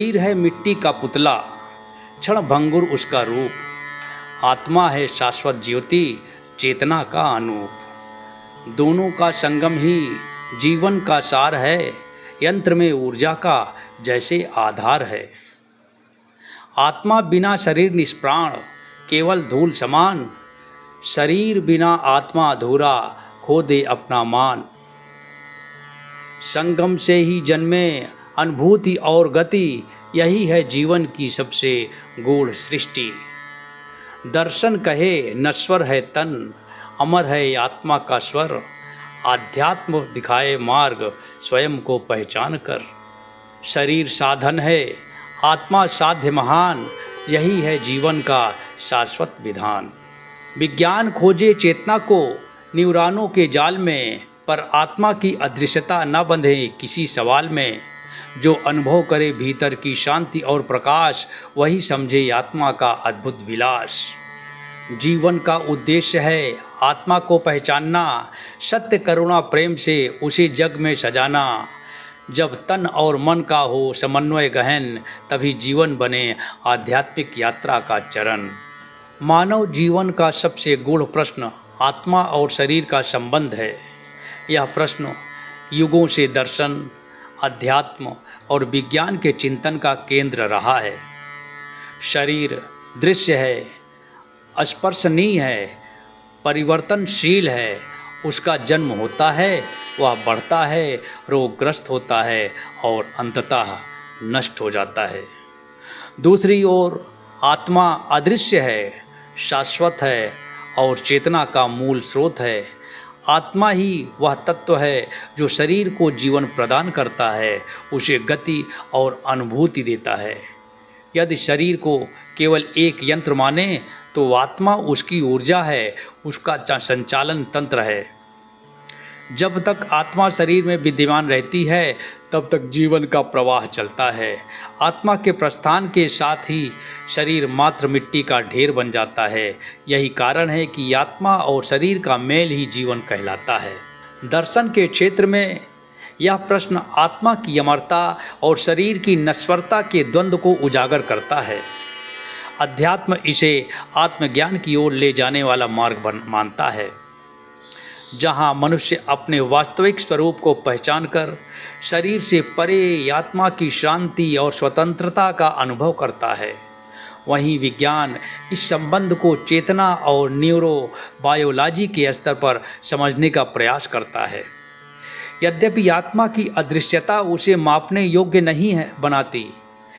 शरीर है मिट्टी का पुतला, क्षण भंगुर उसका रूप। आत्मा है शाश्वत ज्योति, चेतना का अनूप। दोनों का संगम ही जीवन का सार है, यंत्र में ऊर्जा का जैसे आधार है। आत्मा बिना शरीर निष्प्राण, केवल धूल समान। शरीर बिना आत्मा अधूरा, खो दे अपना मान। संगम से ही जन्मे अनुभूति और गति, यही है जीवन की सबसे गूढ़ सृष्टि। दर्शन कहे नश्वर है तन, अमर है आत्मा का स्वर। आध्यात्म दिखाए मार्ग, स्वयं को पहचान कर। शरीर साधन है, आत्मा साध्य महान, यही है जीवन का शाश्वत विधान। विज्ञान खोजे चेतना को न्यूरॉनों के जाल में, पर आत्मा की अदृश्यता न बंधे किसी सवाल में। जो अनुभव करे भीतर की शांति और प्रकाश, वही समझे आत्मा का अद्भुत विलास। जीवन का उद्देश्य है आत्मा को पहचानना, सत्य करुणा प्रेम से उसे जग में सजाना। जब तन और मन का हो समन्वय गहन, तभी जीवन बने आध्यात्मिक यात्रा का चरण। मानव जीवन का सबसे गूढ़ प्रश्न आत्मा और शरीर का संबंध है। यह प्रश्न युगों से दर्शन, अध्यात्म और विज्ञान के चिंतन का केंद्र रहा है। शरीर दृश्य है, स्पर्शनीय है, परिवर्तनशील है। उसका जन्म होता है, वह बढ़ता है, रोगग्रस्त होता है और अंततः नष्ट हो जाता है। दूसरी ओर आत्मा अदृश्य है, शाश्वत है और चेतना का मूल स्रोत है। आत्मा ही वह तत्व है जो शरीर को जीवन प्रदान करता है, उसे गति और अनुभूति देता है। यदि शरीर को केवल एक यंत्र माने, तो आत्मा उसकी ऊर्जा है, उसका संचालन तंत्र है। जब तक आत्मा शरीर में विद्यमान रहती है, तब तक जीवन का प्रवाह चलता है। आत्मा के प्रस्थान के साथ ही शरीर मात्र मिट्टी का ढेर बन जाता है। यही कारण है कि आत्मा और शरीर का मेल ही जीवन कहलाता है। दर्शन के क्षेत्र में यह प्रश्न आत्मा की अमरता और शरीर की नश्वरता के द्वंद्व को उजागर करता है। अध्यात्म इसे आत्मज्ञान की ओर ले जाने वाला मार्ग मानता है, जहाँ मनुष्य अपने वास्तविक स्वरूप को पहचानकर शरीर से परे आत्मा की शांति और स्वतंत्रता का अनुभव करता है। वहीं विज्ञान इस संबंध को चेतना और न्यूरोबायोलॉजी के स्तर पर समझने का प्रयास करता है। यद्यपि आत्मा की अदृश्यता उसे मापने योग्य नहीं है बनाती,